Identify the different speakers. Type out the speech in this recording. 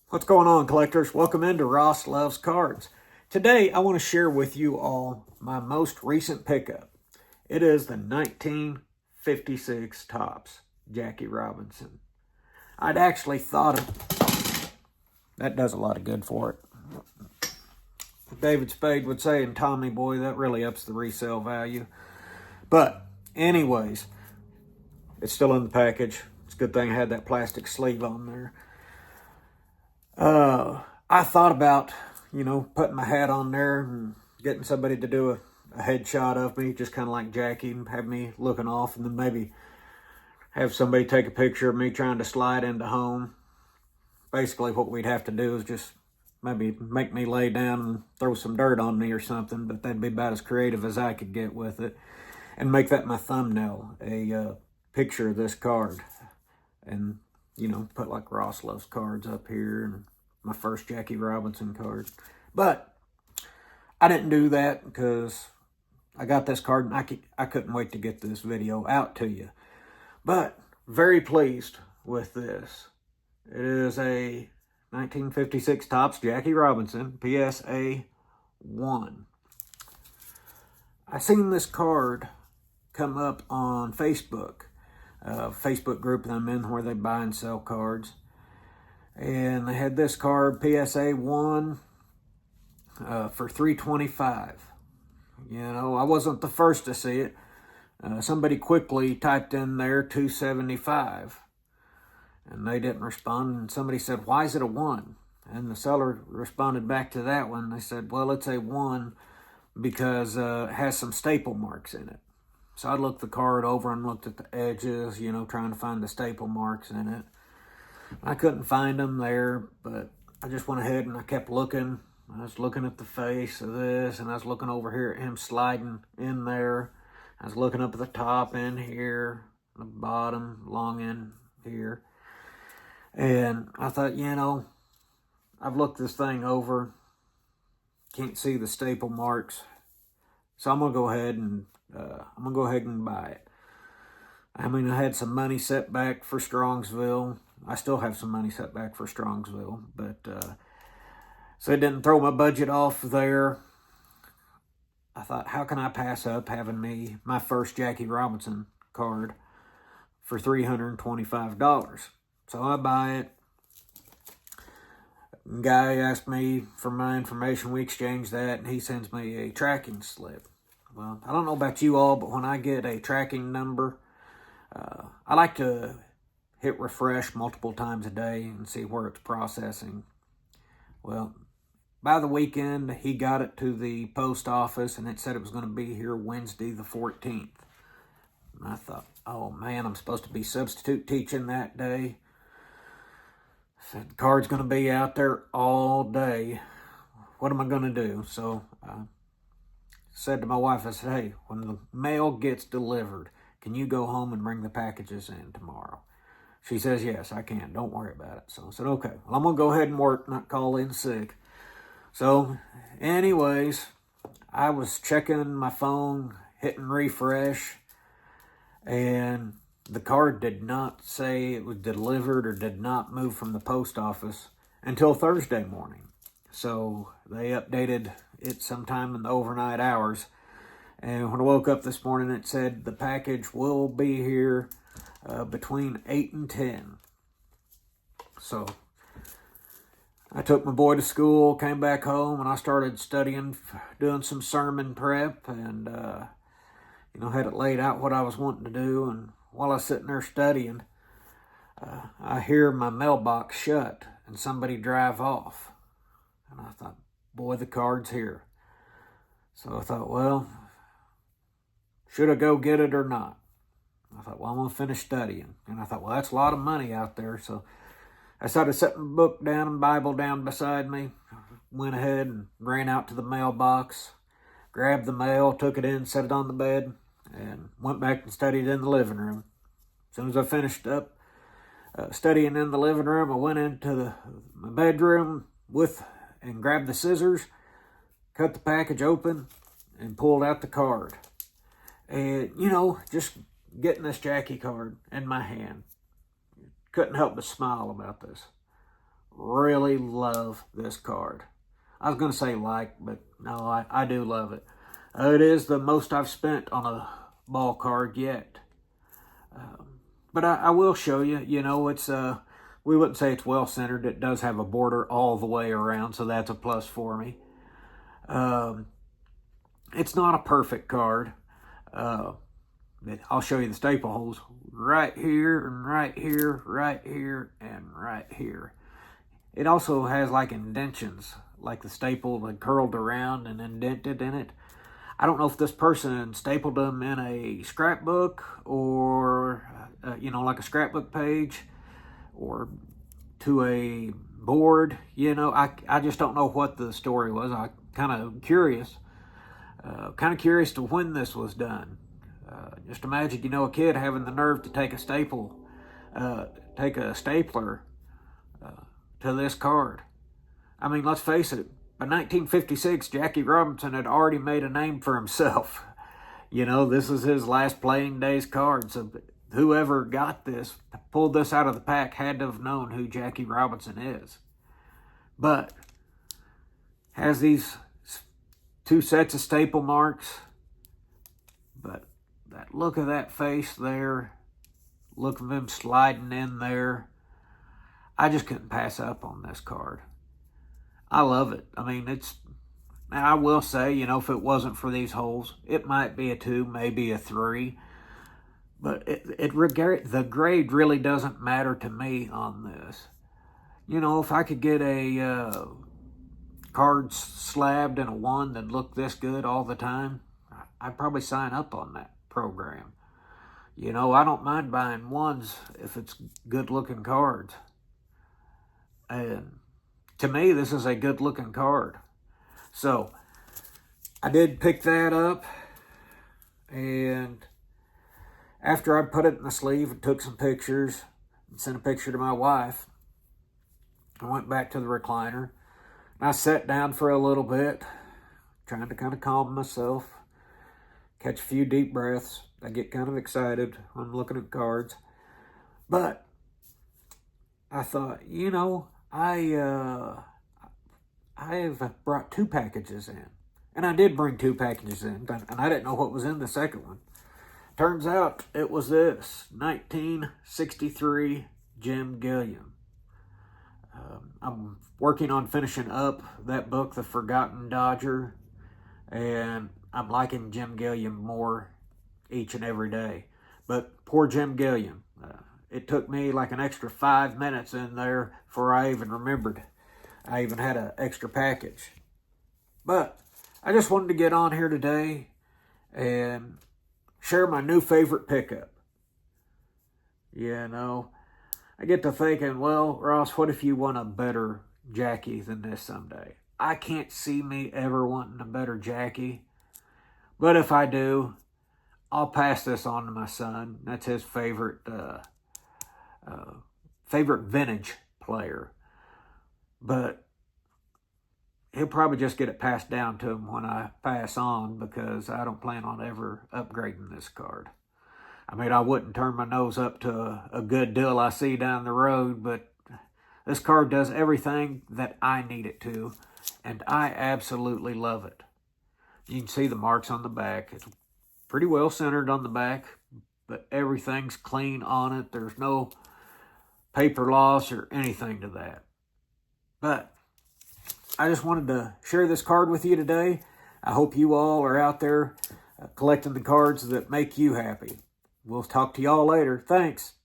Speaker 1: What's going on, collectors? Welcome into Ross Loves Cards. Today, I want to share with you all my most recent pickup. It is the 1956 Topps Jackie Robinson. I'd actually thought that does a lot of good for it. David Spade would say, and Tommy Boy, that really ups the resale value. But anyways, it's still in the package. It's a good thing I had that plastic sleeve on there. I thought about, putting my hat on there and getting somebody to do a headshot of me, just kind of like Jackie, and have me looking off, and then maybe have somebody take a picture of me trying to slide into home. Basically, what we'd have to do is just maybe make me lay down and throw some dirt on me or something, but that'd be about as creative as I could get with it. And make that my thumbnail, a picture of this card. And, put like Ross Loves Cards up here and my first Jackie Robinson card. But I didn't do that because I got this card and I couldn't wait to get this video out to you. But very pleased with this. It is a 1956 Topps Jackie Robinson PSA 1. I seen this card come up on Facebook. Facebook group that I'm in where they buy and sell cards. And they had this card, PSA 1, for $325. I wasn't the first to see it. Somebody quickly typed in there $275. And they didn't respond. And somebody said, why is it a 1? And the seller responded back to that one. They said, well, it's a 1 because it has some staple marks in it. So I looked the card over and looked at the edges, trying to find the staple marks in it. I couldn't find them there, but I just went ahead and I kept looking. I was looking at the face of this, and I was looking over here at him sliding in there. I was looking up at the top end here, the bottom, long end here. And I thought, I've looked this thing over. Can't see the staple marks. So I'm going to go ahead and buy it. I had some money set back for Strongsville. I still have some money set back for Strongsville, but so it didn't throw my budget off there. I thought, how can I pass up having my first Jackie Robinson card for $325? So I buy it. Guy asked me for my information. We exchanged that, and he sends me a tracking slip. Well, I don't know about you all, but when I get a tracking number, I like to hit refresh multiple times a day and see where it's processing. Well, by the weekend, he got it to the post office, and it said it was going to be here Wednesday the 14th. And I thought, oh man, I'm supposed to be substitute teaching that day. Said the card's going to be out there all day. What am I going to do? So I said to my wife, I said, hey, when the mail gets delivered, can you go home and bring the packages in tomorrow? She says, yes, I can. Don't worry about it. So I said, okay. Well, I'm going to go ahead and work, not call in sick. So anyways, I was checking my phone, hitting refresh, and the card did not say it was delivered or did not move from the post office until Thursday morning. So they updated it sometime in the overnight hours. And when I woke up this morning, it said the package will be here between 8 and 10. So I took my boy to school, came back home, and I started studying, doing some sermon prep, and, had it laid out what I was wanting to do. And while I was sitting there studying, I hear my mailbox shut and somebody drive off. And I thought, boy, the card's here. So I thought, well, should I go get it or not? I thought, well, I'm going to finish studying. And I thought, well, that's a lot of money out there. So I started setting the book down and Bible down beside me. Went ahead and ran out to the mailbox, grabbed the mail, took it in, set it on the bed, and went back and studied in the living room. As soon as I finished up studying in the living room, I went into my bedroom and grabbed the scissors, cut the package open, and pulled out the card. And, just getting this Jackie card in my hand, couldn't help but smile about this. really love this card. I was going to say like, but no, I do love it. It is the most I've spent on a ball card yet. But I will show you, you know, it's, we wouldn't say it's well-centered. It does have a border all the way around, so that's a plus for me. It's not a perfect card. I'll show you the staple holes right here and right here, right here, and right here. It also has like indentions, like the staple had curled around and indented in it. I don't know if this person stapled them in a scrapbook or, you know, like a scrapbook page or to a board. You know, I just don't know what the story was. I'm kind of curious to when this was done. Just imagine, you know, a kid having the nerve to take a stapler to this card. I mean, let's face it, by 1956, Jackie Robinson had already made a name for himself. You know, this is his last playing days card, so whoever got this, pulled this out of the pack, had to have known who Jackie Robinson is. But has these 2 sets of staple marks, but that look of that face there, look of him sliding in there, I just couldn't pass up on this card. I love it. I mean, I will say, you know, if it wasn't for these holes, it might be a 2, maybe a 3. But the grade really doesn't matter to me on this. You know, if I could get a card slabbed in a 1 that looked this good all the time, I'd probably sign up on that program. You know, I don't mind buying 1s if it's good-looking cards. And to me, this is a good-looking card. So, I did pick that up, and after I put it in the sleeve and took some pictures and sent a picture to my wife, I went back to the recliner. And I sat down for a little bit, trying to kind of calm myself, catch a few deep breaths. I get kind of excited when I'm looking at cards. But I thought, you know, I've brought 2 packages in. And I did bring 2 packages in, and I didn't know what was in the second one. Turns out it was this 1963 Jim Gilliam. I'm working on finishing up that book, The Forgotten Dodger, and I'm liking Jim Gilliam more each and every day. But poor Jim Gilliam, it took me like an extra 5 minutes in there before I even remembered I even had an extra package. But I just wanted to get on here today and share my new favorite pickup. You know, I get to thinking, well, Ross, what if you want a better Jackie than this someday? I can't see me ever wanting a better Jackie. But if I do, I'll pass this on to my son. That's his favorite vintage player. But he'll probably just get it passed down to him when I pass on, because I don't plan on ever upgrading this card. I mean, I wouldn't turn my nose up to a good deal I see down the road, but this card does everything that I need it to, and I absolutely love it. You can see the marks on the back. It's pretty well centered on the back, but everything's clean on it. There's no paper loss or anything to that. But I just wanted to share this card with you today. I hope you all are out there collecting the cards that make you happy. We'll talk to y'all later. Thanks.